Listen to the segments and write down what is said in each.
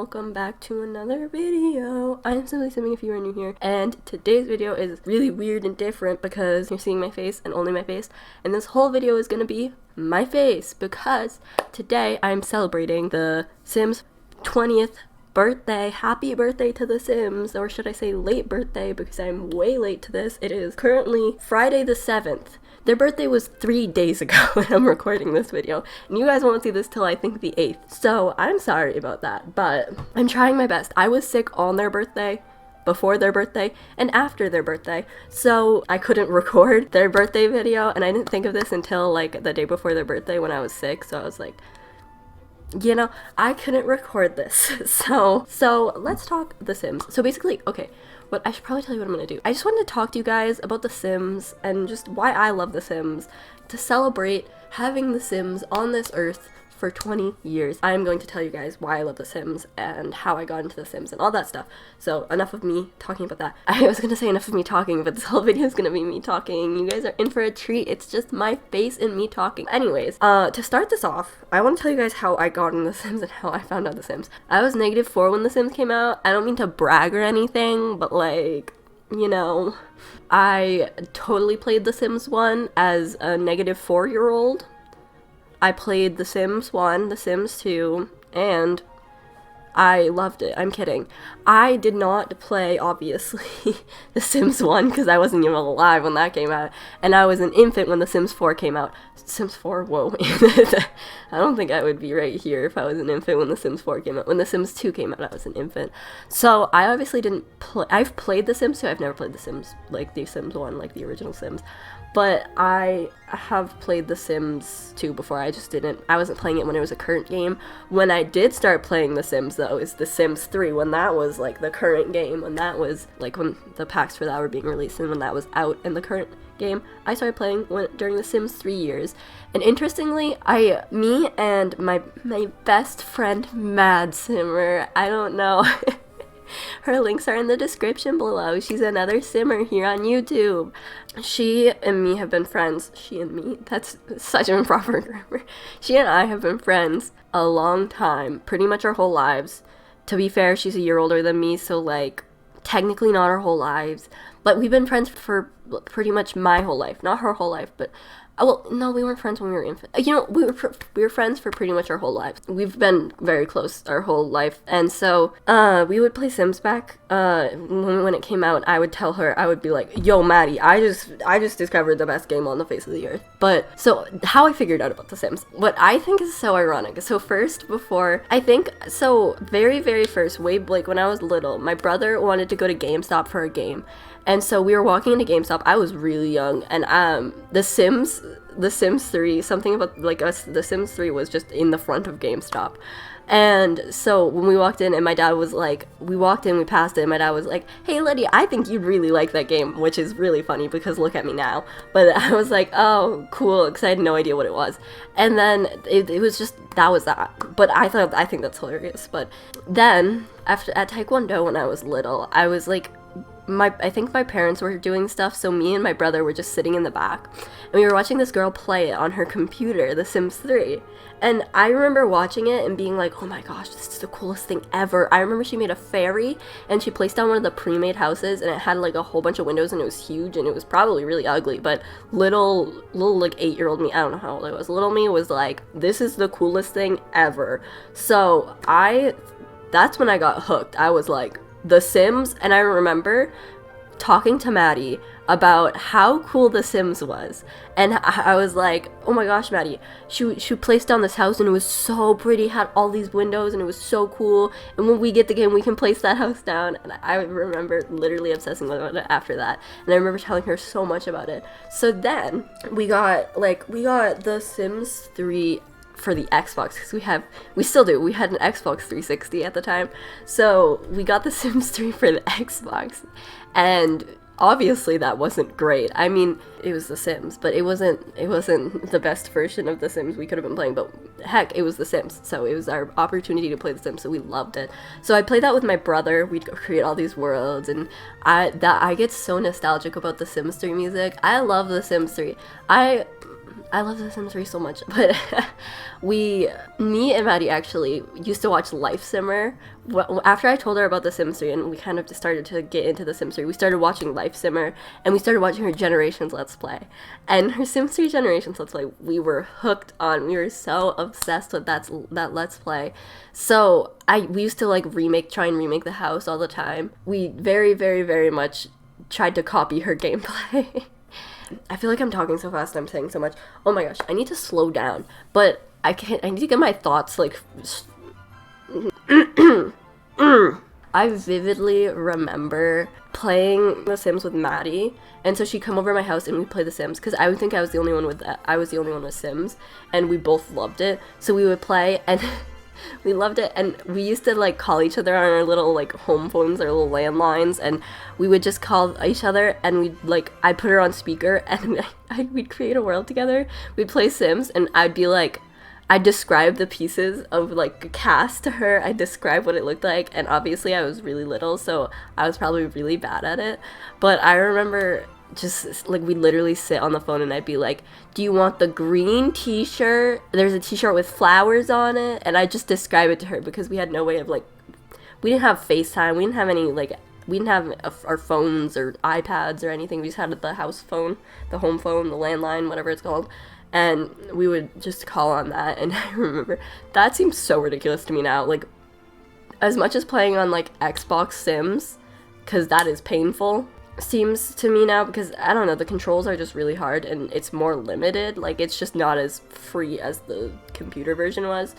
welcome back to another video. I'm SimplySimmings if you are new here, and today's video is really weird and different because you're seeing my face and only my face, and this whole video is gonna be my face because today I'm celebrating the Sims 20th birthday. Happy birthday to the Sims, or should I say late birthday because I'm way late to this. It is currently Friday the 7th. Their birthday was 3 days ago when I'm recording this video, and you guys won't see this till I think the 8th. So I'm sorry about that, but I'm trying my best. I was sick on their birthday, before their birthday, and after their birthday, so I couldn't record their birthday video, and I didn't think of this until like the day before their birthday when I was sick, so I was like, you know, I couldn't record this. So let's talk The Sims. So basically, okay, what I should probably tell you what I'm gonna do. I just wanted to talk to you guys about The Sims and just why I love The Sims, to celebrate having The Sims on this earth for 20 years. I am going to tell you guys why I love The Sims and how I got into The Sims and all that stuff. So enough of me talking about that. I was gonna say enough of me talking, but this whole video is gonna be me talking. You guys are in for a treat. It's just my face and me talking. Anyways, to start this off, I want to tell you guys how I got into The Sims and how I found out The Sims. I was -4 when The Sims came out. I don't mean to brag or anything, but like, you know, I totally played The Sims 1 as a -4-year-old. I played The Sims 1, The Sims 2, and I loved it. I'm kidding. I did not play, obviously, The Sims 1 because I wasn't even alive when that came out, and I was an infant when The Sims 4 came out. Sims 4? Whoa. I don't think I would be right here if I was an infant when The Sims 4 came out. When The Sims 2 came out, I was an infant. So I obviously didn't play. I've played The Sims 2. I've never played The Sims, like The Sims 1, like the original Sims. But I have played The Sims 2 before. I wasn't playing it when it was a current game. When I did start playing The Sims, though, is The Sims 3, when that was, like, the current game. When that was, like, when the packs for that were being released and when that was out in the current game. I started playing during The Sims 3 years. And interestingly, me and my best friend, Madsimmmer, I don't know... Her links are in the description below. She's another simmer here on YouTube. She and me have been friends. She and me? That's such improper grammar. She and I have been friends a long time. Pretty much our whole lives. To be fair, she's a year older than me, so like, technically not our whole lives. But we've been friends for pretty much my whole life. Not her whole life, but... well, no, we weren't friends when we were infant. You know, we were friends for pretty much our whole lives. We've been very close our whole life, and so we would play Sims back. When it came out, I would tell her, I would be like, "Yo, Maddie, I just discovered the best game on the face of the earth." But so how I figured out about The Sims, what I think is so ironic. So very first, way like when I was little, my brother wanted to go to GameStop for a game. And so we were walking into GameStop. I was really young, and The Sims 3, something about like us, The Sims 3 was just in the front of GameStop. And so when we walked in, and my dad was like, we passed it, and my dad was like, "Hey, Lydia, I think you'd really like that game," which is really funny because look at me now. But I was like, "Oh, cool," because I had no idea what it was. And then it was just, that was that. But I think that's hilarious. But then at Taekwondo when I was little, I was like, I think my parents were doing stuff, so me and my brother were just sitting in the back, and we were watching this girl play it on her computer, The Sims 3, and I remember watching it and being like, oh my gosh, this is the coolest thing ever. I remember she made a fairy, and she placed down one of the pre-made houses, and it had like a whole bunch of windows, and it was huge, and it was probably really ugly, but little like 8-year-old me, I don't know how old I was, little me was like, this is the coolest thing ever. So that's when I got hooked. I was like, The Sims, and I remember talking to Maddie about how cool The Sims was, and I was like, oh my gosh, Maddie, she placed down this house and it was so pretty, had all these windows and it was so cool, and when we get the game we can place that house down. And I remember literally obsessing about it after that, and I remember telling her so much about it. So then we got The Sims 3 for the Xbox, because we still do. We had an Xbox 360 at the time, so we got The Sims 3 for the Xbox, and obviously that wasn't great. I mean, it was The Sims, but it wasn't the best version of The Sims we could have been playing, but heck, it was The Sims, so it was our opportunity to play The Sims, so we loved it. So I played that with my brother. We'd create all these worlds, and I get so nostalgic about The Sims 3 music. I love The Sims 3. I I love The Sims 3 so much, but me and Maddie actually used to watch Simmer. After I told her about The Sims 3 and we kind of just started to get into The Sims 3, we started watching Simmer and we started watching her Generations Let's Play. And her Sims 3 Generations Let's Play, we were hooked on. We were so obsessed with that Let's Play. So we used to like try and remake the house all the time. We very, very, very much tried to copy her gameplay. I feel like I'm talking so fast and I'm saying so much. Oh my gosh, I need to slow down. But I need to get my thoughts like... I vividly remember playing The Sims with Maddie, and so she'd come over to my house and we'd play The Sims, because I would think I was the only one with Sims, and we both loved it. So we would play, and we loved it, and we used to like call each other on our little like home phones, our little landlines, and we would just call each other, and I'd put her on speaker, and we'd create a world together. We'd play Sims, and I'd describe the pieces of like a cast to her. I'd describe what it looked like, and obviously I was really little, so I was probably really bad at it. But I remember just like we'd literally sit on the phone and I'd be like, do you want the green t-shirt? There's a t-shirt with flowers on it, and I just describe it to her, because we had no way of like, we didn't have FaceTime, we didn't have any like, we didn't have our phones or iPads or anything. We just had the house phone, the home phone, the landline, whatever it's called, and we would just call on that. And I remember that seems so ridiculous to me now, like as much as playing on like Xbox Sims, because that is painful, seems to me now, because I don't know, the controls are just really hard and it's more limited. Like it's just not as free as the computer version was.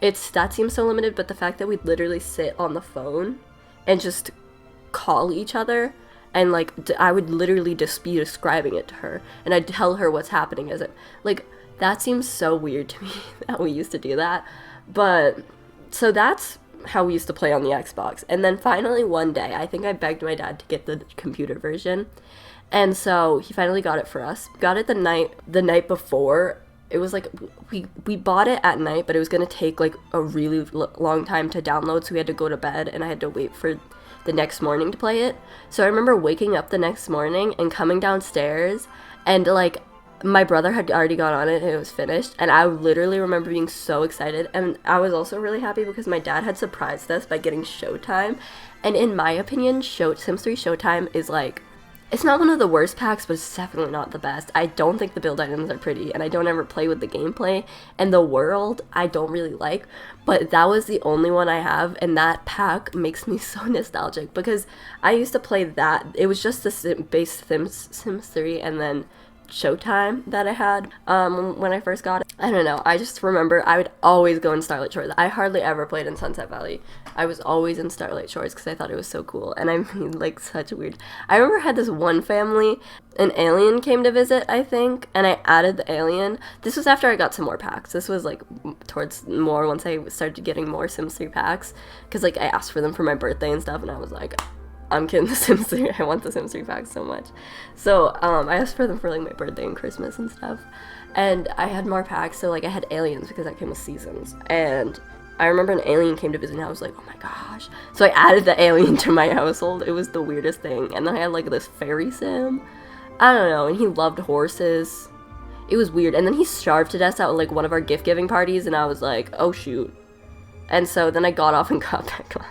That seems so limited. But the fact that we'd literally sit on the phone and just call each other, and like I would literally just be describing it to her, and I'd tell her what's happening as it, like, that seems so weird to me that we used to do that. But so that's how we used to play on the Xbox. And then finally one day, I think I begged my dad to get the computer version, and so he finally got it for us. Got it the night before. It was like we bought it at night, but it was gonna take like a really long time to download, so we had to go to bed and I had to wait for the next morning to play it. So I remember waking up the next morning and coming downstairs, and like my brother had already got on it and it was finished, and I literally remember being so excited. And I was also really happy because my dad had surprised us by getting Showtime, and in my opinion, Sims 3 Showtime is like, it's not one of the worst packs, but it's definitely not the best. I don't think the build items are pretty, and I don't ever play with the gameplay, and the world I don't really like, but that was the only one I have, and that pack makes me so nostalgic, because I used to play that. It was just the base Sims 3 and then Showtime that I had when I first got it. I don't know, I just remember I would always go in Starlight Shores. I hardly ever played in Sunset Valley. I was always in Starlight Shores because I thought it was so cool, and I mean, like, such weird. I remember I had this one family, an alien came to visit, I think, and I added the alien. This was after I got some more packs. This was like towards more once I started getting more Sims 3 packs, because like I asked for them for my birthday and stuff, and I was like, I'm kidding, the Sims 3, I want the Sims 3 packs so much. So I asked for them for like my birthday and Christmas and stuff, and I had more packs. So like I had aliens because that came with seasons, and I remember an alien came to visit and I was like, oh my gosh. So I added the alien to my household. It was the weirdest thing. And then I had like this fairy sim, I don't know, and he loved horses. It was weird. And then he starved to death at like one of our gift giving parties, and I was like, oh shoot. And so then I got off and got back on.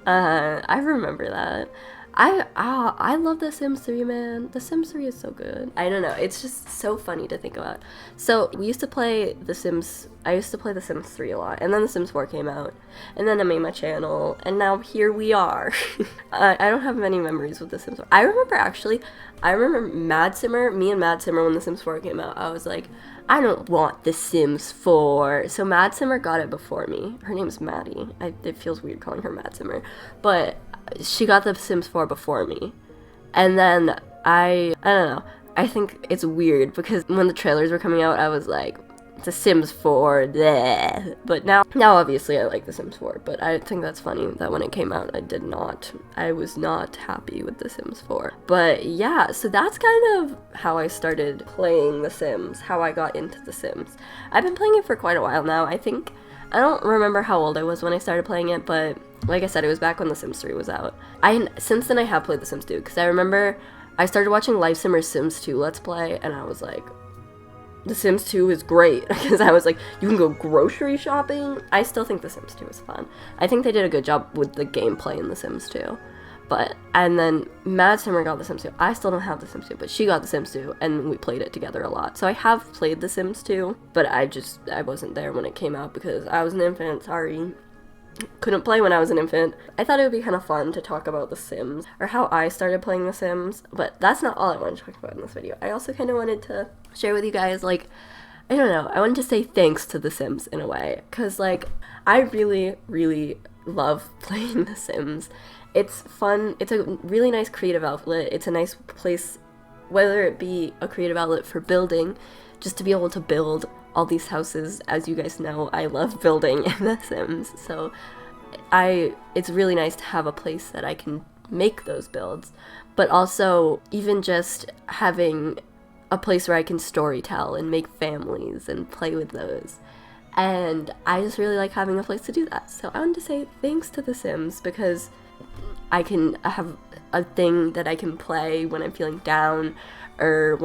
I remember that. I love The Sims 3, man. The Sims 3 is so good. I don't know, it's just so funny to think about. So we used to play The Sims, I used to play The Sims 3 a lot, and then The Sims 4 came out, and then I made my channel, and now here we are. I don't have many memories with The Sims 4. I remember Madsimmmer, me and Madsimmmer, when The Sims 4 came out, I was like, I don't want The Sims 4. So Madsimmmer got it before me. Her name's Maddie. It feels weird calling her Madsimmmer, but she got The Sims 4 before me. And then I don't know, I think it's weird because when the trailers were coming out, I was like, The Sims 4, bleh. But now obviously I like The Sims 4, but I think that's funny that when it came out, I was not happy with The Sims 4. But yeah, so that's kind of how I started playing The Sims, how I got into The Sims. I've been playing it for quite a while now. I don't remember how old I was when I started playing it, but like I said, it was back when The Sims 3 was out. Since then I have played The Sims 2, because I remember I started watching Simmer's Sims 2 Let's Play, and I was like, The Sims 2 is great because I was like, you can go grocery shopping. I still think The Sims 2 is fun. I think they did a good job with the gameplay in The Sims 2. And then Madsimmmer got The Sims 2. I still don't have The Sims 2, but she got The Sims 2, and we played it together a lot. So I have played The Sims 2, but I wasn't there when it came out because I was an infant, sorry. Couldn't play when I was an infant. I thought it would be kind of fun to talk about The Sims, or how I started playing The Sims, but that's not all I wanted to talk about in this video. I also kind of wanted to share with you guys, like, I don't know, I wanted to say thanks to The Sims in a way, because, like, I really, really love playing The Sims. It's fun, it's a really nice creative outlet, it's a nice place, whether it be a creative outlet for building, just to be able to build all these houses. As you guys know, I love building in The Sims, so it's really nice to have a place that I can make those builds, but also even just having a place where I can storytell and make families and play with those. And I just really like having a place to do that. So I wanted to say thanks to The Sims, because I can have a thing that I can play when I'm feeling down, or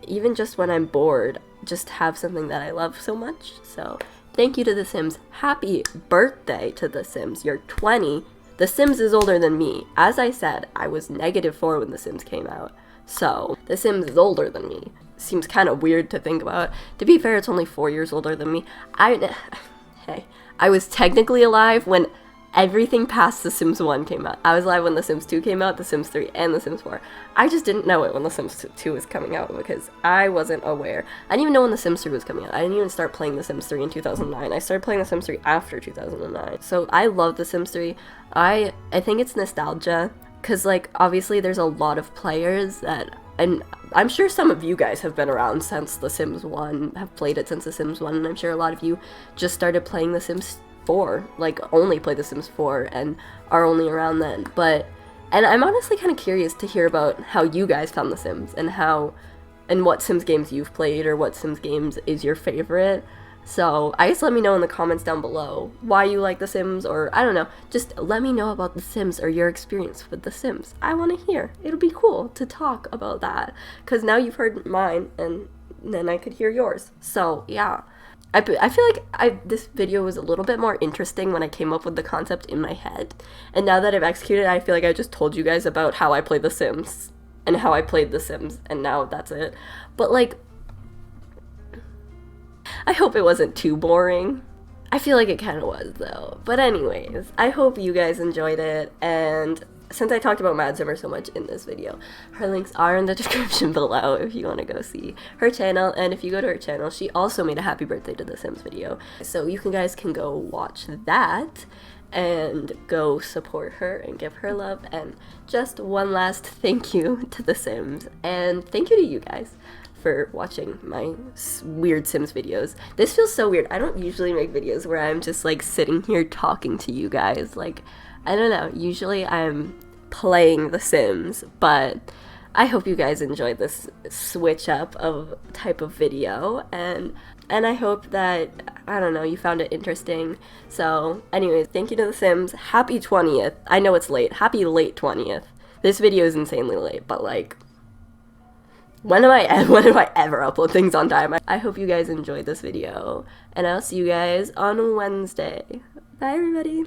even just when I'm bored, just have something that I love so much. So thank you to The Sims. Happy birthday to The Sims. You're 20. The Sims is older than me. As I said, I was -4 when The Sims came out. So The Sims is older than me. Seems kind of weird to think about. To be fair, it's only 4 years older than me. Hey, I was technically alive when everything past The Sims 1 came out. I was alive when The Sims 2 came out, The Sims 3, and The Sims 4. I just didn't know it when The Sims 2 was coming out because I wasn't aware. I didn't even know when The Sims 3 was coming out. I didn't even start playing The Sims 3 in 2009. I started playing The Sims 3 after 2009. So I love The Sims 3. I think it's nostalgia, because, like, obviously there's a lot of players and I'm sure some of you guys have been around since The Sims 1, have played it since The Sims 1, and I'm sure a lot of you just started playing The Sims 4, like, only play The Sims 4 and are only around then. And I'm honestly kind of curious to hear about how you guys found The Sims, and what Sims games you've played, or what Sims games is your favorite. So I guess let me know in the comments down below why you like The Sims, or I don't know, just let me know about The Sims or your experience with The Sims. I want to hear. It'll be cool to talk about that, because now you've heard mine, and then I could hear yours. So yeah. I feel like this video was a little bit more interesting when I came up with the concept in my head, and now that I've executed it, I feel like I just told you guys about how I play The Sims, and how I played The Sims, and now that's it. But, like, I hope it wasn't too boring. I feel like it kind of was, though. But anyways, I hope you guys enjoyed it, and since I talked about Madsimmmer so much in this video, her links are in the description below if you want to go see her channel. And if you go to her channel, she also made a happy birthday to The Sims video, so you guys can go watch that and go support her and give her love. And just one last thank you to The Sims, and thank you to you guys for watching my weird Sims videos. This feels so weird. I don't usually make videos where I'm just, like, sitting here talking to you guys. Like, I don't know, usually I'm playing The Sims, but I hope you guys enjoyed this switch up of type of video, and I hope that, I don't know, you found it interesting. So anyways, thank you to The Sims. Happy 20th. I know it's late. Happy late 20th. This video is insanely late, but, like, when do I ever upload things on time? I hope you guys enjoyed this video, and I'll see you guys on Wednesday. Bye, everybody.